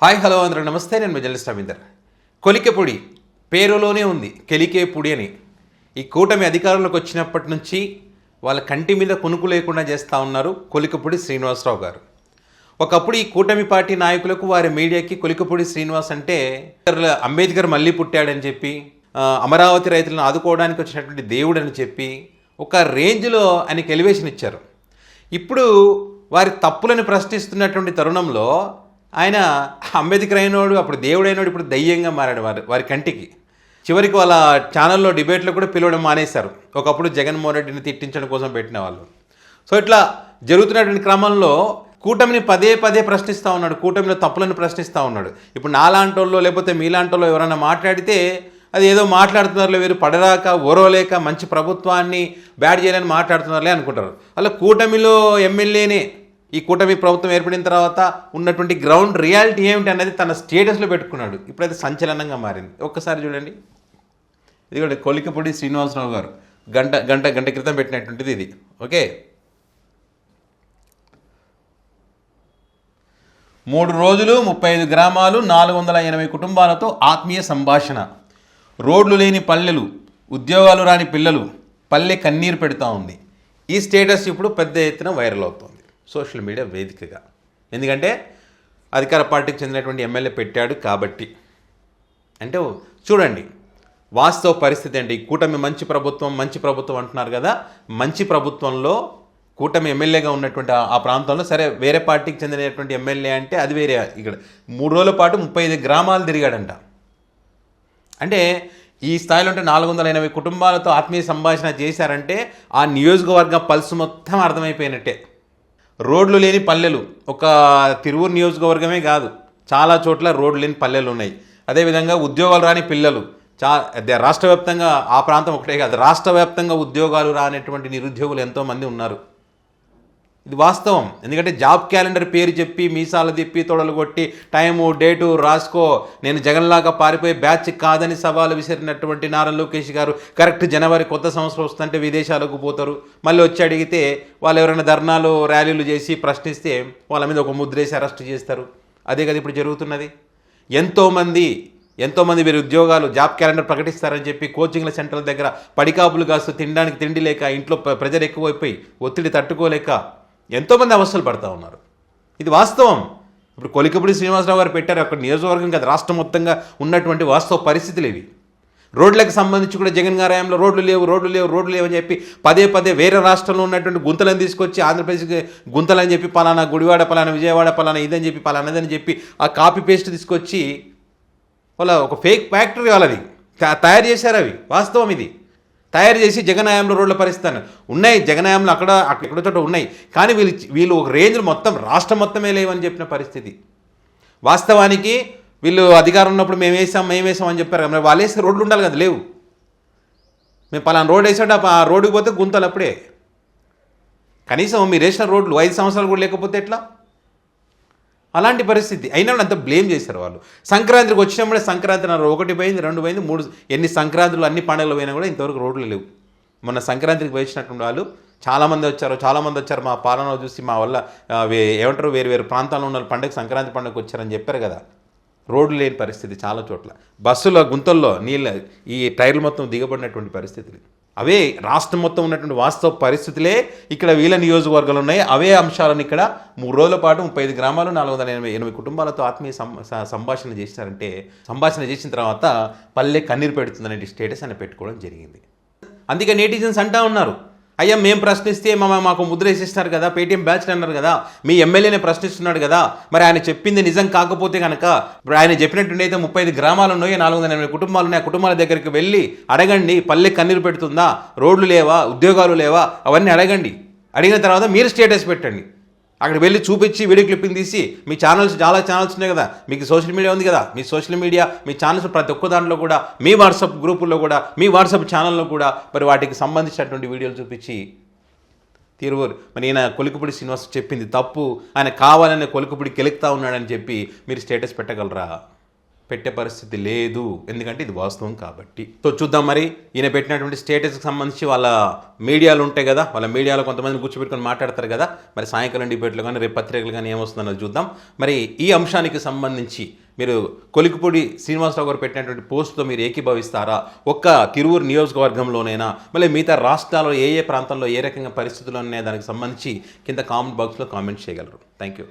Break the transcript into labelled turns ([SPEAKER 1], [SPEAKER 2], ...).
[SPEAKER 1] Hi hello అందరూ నమస్తే. నేను మీ జర్నలిస్ట్ రవీందర్. కొలికెపొడి పేరులోనే ఉంది కెలికేపొడి అని. ఈ కూటమి అధికారంలోకి వచ్చినప్పటి నుంచి వాళ్ళ కంటి మీద కునుకు లేకుండా చేస్తూ ఉన్నారు కొలికపూడి శ్రీనివాసరావు గారు. ఒకప్పుడు ఈ కూటమి పార్టీ నాయకులకు వారి మీడియాకి కొలికపూడి శ్రీనివాస్ అంటే అంబేద్కర్ మళ్ళీ పుట్టాడని చెప్పి, అమరావతి రైతులను ఆదుకోవడానికి వచ్చినటువంటి దేవుడు అని చెప్పి ఒక రేంజ్లో ఆయనకి ఎలివేషన్ ఇచ్చారు. ఇప్పుడు వారి తప్పులను ప్రశ్నిస్తున్నటువంటి తరుణంలో ఆయన అంబేద్కర్ అయినోడు, అప్పుడు దేవుడైనోడు, ఇప్పుడు దయ్యంగా మారాడు వారి కంటికి. చివరికి వాళ్ళ ఛానల్లో డిబేట్లో కూడా పిలవడం మానేశారు. ఒకప్పుడు జగన్మోహన్ రెడ్డిని తిట్టించడం కోసం పెట్టిన వాళ్ళు. సో ఇట్లా జరుగుతున్నటువంటి క్రమంలో కూటమిని పదే పదే ప్రశ్నిస్తూ ఉన్నాడు, కూటమిలో తప్పులను ప్రశ్నిస్తూ ఉన్నాడు. ఇప్పుడు నాలాంటోళ్ళు లేకపోతే మీలాంటోళ్ళు ఎవరైనా మాట్లాడితే అది ఏదో మాట్లాడుతున్నారులే, వీరు పడరాక ఓరవలేక మంచి ప్రభుత్వాన్ని బ్యాడ్ చేయాలని మాట్లాడుతున్నారులే అనుకుంటారు. అలా కూటమిలో ఎమ్మెల్యేనే ఈ కూటమి ప్రభుత్వం ఏర్పడిన తర్వాత ఉన్నటువంటి గ్రౌండ్ రియాలిటీ ఏమిటి అనేది తన స్టేటస్లో పెట్టుకున్నాడు. ఇప్పుడైతే సంచలనంగా మారింది. ఒక్కసారి చూడండి. ఇది కూడా కొలికపూడి శ్రీనివాసరావు గారు గంట క్రితం పెట్టినటువంటిది ఇది. ఓకే, 3 రోజులు 35 గ్రామాలు 480 కుటుంబాలతో ఆత్మీయ సంభాషణ. రోడ్లు లేని పల్లెలు, ఉద్యోగాలు రాని పిల్లలు, పల్లె కన్నీరు పెడతా ఉంది. ఈ స్టేటస్ ఇప్పుడు పెద్ద ఎత్తున వైరల్ అవుతుంది సోషల్ మీడియా వేదికగా. ఎందుకంటే అధికార పార్టీకి చెందినటువంటి ఎమ్మెల్యే పెట్టాడు కాబట్టి. అంటే చూడండి వాస్తవ పరిస్థితి ఏంటి. కూటమి మంచి ప్రభుత్వం అంటున్నారు కదా. మంచి ప్రభుత్వంలో కూటమి ఎమ్మెల్యేగా ఉన్నటువంటి ఆ ప్రాంతంలో, సరే వేరే పార్టీకి చెందినటువంటి ఎమ్మెల్యే అంటే అది వేరే. ఇక్కడ 3 రోజుల పాటు 35 గ్రామాలు తిరిగాడంట. అంటే ఈ స్థాయిలో ఉంటే 480 కుటుంబాలతో ఆత్మీయ సంభాషణ చేశారంటే ఆ నియోజకవర్గ పల్సు మొత్తం అర్థమైపోయినట్టే. రోడ్లు లేని పల్లెలు ఒక తిరువూరు నియోజకవర్గమే కాదు, చాలా చోట్ల రోడ్లు లేని పల్లెలు ఉన్నాయి. అదేవిధంగా ఉద్యోగాలు రాని పిల్లలు రాష్ట్ర వ్యాప్తంగా, ఆ ప్రాంతం ఒకటే కాదు, రాష్ట్ర వ్యాప్తంగా ఉద్యోగాలు రానటువంటి నిరుద్యోగులు ఎంతోమంది ఉన్నారు. ఇది వాస్తవం. ఎందుకంటే జాబ్ క్యాలెండర్ పేరు చెప్పి మీసాలు తిప్పి తొడలు కొట్టి టైము డేటు రాసుకో, నేను జగన్లాగా పారిపోయే బ్యాచ్ కాదని సవాలు విసిరినటువంటి నారా లోకేష్ గారు కరెక్ట్ జనవరి కొత్త సంవత్సరం వస్తుంటే విదేశాలకు పోతారు. మళ్ళీ వచ్చి అడిగితే వాళ్ళు ఎవరైనా ధర్నాలు ర్యాలీలు చేసి ప్రశ్నిస్తే వాళ్ళ మీద ఒక ముద్రేసి అరెస్ట్ చేస్తారు. అదే కదా ఇప్పుడు జరుగుతున్నది. ఎంతోమంది వీరి ఉద్యోగాలు జాబ్ క్యాలెండర్ ప్రకటిస్తారని చెప్పి కోచింగ్ల సెంటర్ల దగ్గర పడికాపులు కాస్తూ తినడానికి తిండి లేక, ఇంట్లో ప్రెజర్ ఎక్కువైపోయి ఒత్తిడి తట్టుకోలేక ఎంతోమంది అవస్థలు పడుతూ ఉన్నారు. ఇది వాస్తవం. ఇప్పుడు కొలికపూడి శ్రీనివాసరావు గారు పెట్టారు. అక్కడ నియోజకవర్గం కదా, రాష్ట్రం మొత్తంగా ఉన్నటువంటి వాస్తవ పరిస్థితులు ఇవి. రోడ్లకు సంబంధించి కూడా జగన్ గారి హయాంలో రోడ్లు లేవు అని చెప్పి పదే వేరే రాష్ట్రంలో ఉన్నటువంటి గుంతలను తీసుకొచ్చి ఆంధ్రప్రదేశ్కి గుంతలని చెప్పి పలానా గుడివాడ, పలానా విజయవాడ, పలానా ఇదని చెప్పి పలానాదని చెప్పి ఆ కాపీ పేస్ట్ తీసుకొచ్చి వాళ్ళ ఒక ఫేక్ ఫ్యాక్టరీ వాళ్ళది తయారు చేశారు. అవి వాస్తవం. ఇది తయారు చేసి జగన్నాయంలో రోడ్ల పరిస్థితి ఉన్నాయి. జగన్నాయంలో అక్కడ చోట ఉన్నాయి. కానీ వీళ్ళు ఒక రేంజ్లో మొత్తం రాష్ట్రం మొత్తమే లేవని చెప్పిన పరిస్థితి. వాస్తవానికి వీళ్ళు అధికారం ఉన్నప్పుడు మేము వేసాం అని చెప్పారు. మరి వాళ్ళు వేసే రోడ్లు ఉండాలి కదా, లేవు. మేము పలానా రోడ్ వేసాడు, ఆ రోడ్డుకి పోతే గుంతలు అప్పుడే. కనీసం మీరు వేసిన రోడ్లు 5 సంవత్సరాలు కూడా లేకపోతే ఎట్లా? అలాంటి పరిస్థితి అయినా అంత బ్లేమ్ చేశారు వాళ్ళు. సంక్రాంతికి వచ్చినప్పుడే సంక్రాంతి 1 పోయింది, 2 పోయింది, 3 ఎన్ని సంక్రాంతులు అన్ని పండుగలు పోయినా కూడా ఇంతవరకు రోడ్లు లేవు. మొన్న సంక్రాంతికి వచ్చినటువంటి వాళ్ళు చాలామంది వచ్చారు. మా పాలన చూసి మా వల్ల ఏమంటారు వేరు ప్రాంతాల్లో ఉన్న పండుగ సంక్రాంతి పండుగకు వచ్చారని చెప్పారు కదా. రోడ్లు లేని పరిస్థితి చాలా చోట్ల. బస్సుల గుంతల్లో ఈ టైర్లు మొత్తం దిగబడినటువంటి పరిస్థితులు అవే రాష్ట్రం మొత్తం ఉన్నటువంటి వాస్తవ పరిస్థితులే ఇక్కడ వీళ్ళ నియోజకవర్గాలు ఉన్నాయి. అవే అంశాలను ఇక్కడ 3 రోజుల పాటు 35 గ్రామాలు 480 కుటుంబాలతో ఆత్మీయ సంభాషణ చేశారంటే, సంభాషణ చేసిన తర్వాత పల్లె కన్నీరు పెడుతుందనే స్టేటస్ ఆయన పెట్టుకోవడం జరిగింది. అందుకే నెటిజన్స్ అంటా ఉన్నారు, అయ్యా మేము ప్రశ్నిస్తే మాకు ముద్ర వేసేస్తున్నారు కదా, పేటీఎం బ్యాచ్లు అన్నారు కదా, మీ ఎమ్మెల్యేనే ప్రశ్నిస్తున్నాడు కదా, మరి ఆయన చెప్పింది నిజం కాకపోతే కనుక ఇప్పుడు ఆయన చెప్పినట్టుండైతే 35 గ్రామాలు ఉన్నాయి, 480 కుటుంబాలు ఉన్నాయి. ఆ కుటుంబాల దగ్గరికి వెళ్ళి అడగండి, పల్లె కన్నీరు పెడుతుందా, రోడ్లు లేవా, ఉద్యోగాలు లేవా, అవన్నీ అడగండి. అడిగిన తర్వాత మీరు స్టేటస్ పెట్టండి. అక్కడికి వెళ్ళి చూపించి వీడియో క్లిప్పింగ్ తీసి మీ చాలా ఛానల్స్ ఉన్నాయి కదా, మీకు సోషల్ మీడియా ఉంది కదా, మీ సోషల్ మీడియా మీ ఛానల్స్ ప్రతి ఒక్క దాంట్లో కూడా, మీ వాట్సాప్ గ్రూపుల్లో కూడా, మీ వాట్సాప్ ఛానల్లో కూడా మరి వాటికి సంబంధించినటువంటి వీడియోలు చూపించి తిరువూరు మరి ఈయన కొలికపూడి శ్రీనివాస్ చెప్పింది తప్పు, ఆయన కావాలనే కొలికపూడి కెలుకుతా ఉన్నాడని చెప్పి మీరు స్టేటస్ పెట్టగలరా? పెట్టే పరిస్థితి లేదు, ఎందుకంటే ఇది వాస్తవం కాబట్టి. సో చూద్దాం మరి ఈయన పెట్టినటువంటి స్టేటస్కి సంబంధించి వాళ్ళ మీడియాలు ఉంటాయి కదా, వాళ్ళ మీడియాలో కొంతమందిని కూర్చోబెట్టుకొని మాట్లాడతారు కదా, మరి సాయంకాలం డిబేట్లు కానీ రేపు పత్రికలు కానీ ఏమొస్తుందన్నది చూద్దాం. మరి ఈ అంశానికి సంబంధించి మీరు కొలికిపూడి శ్రీనివాసరావు గారు పెట్టినటువంటి పోస్టుతో మీరు ఏకీభవిస్తారా? ఒక్క తిరువూరు నియోజకవర్గంలోనైనా మళ్ళీ మిగతా రాష్ట్రాల్లో ఏ ఏ ప్రాంతాల్లో ఏ రకంగా పరిస్థితులు ఉన్నాయి దానికి సంబంధించి కింద కామెంట్ బాక్స్లో కామెంట్ చేయగలరు. Thank you.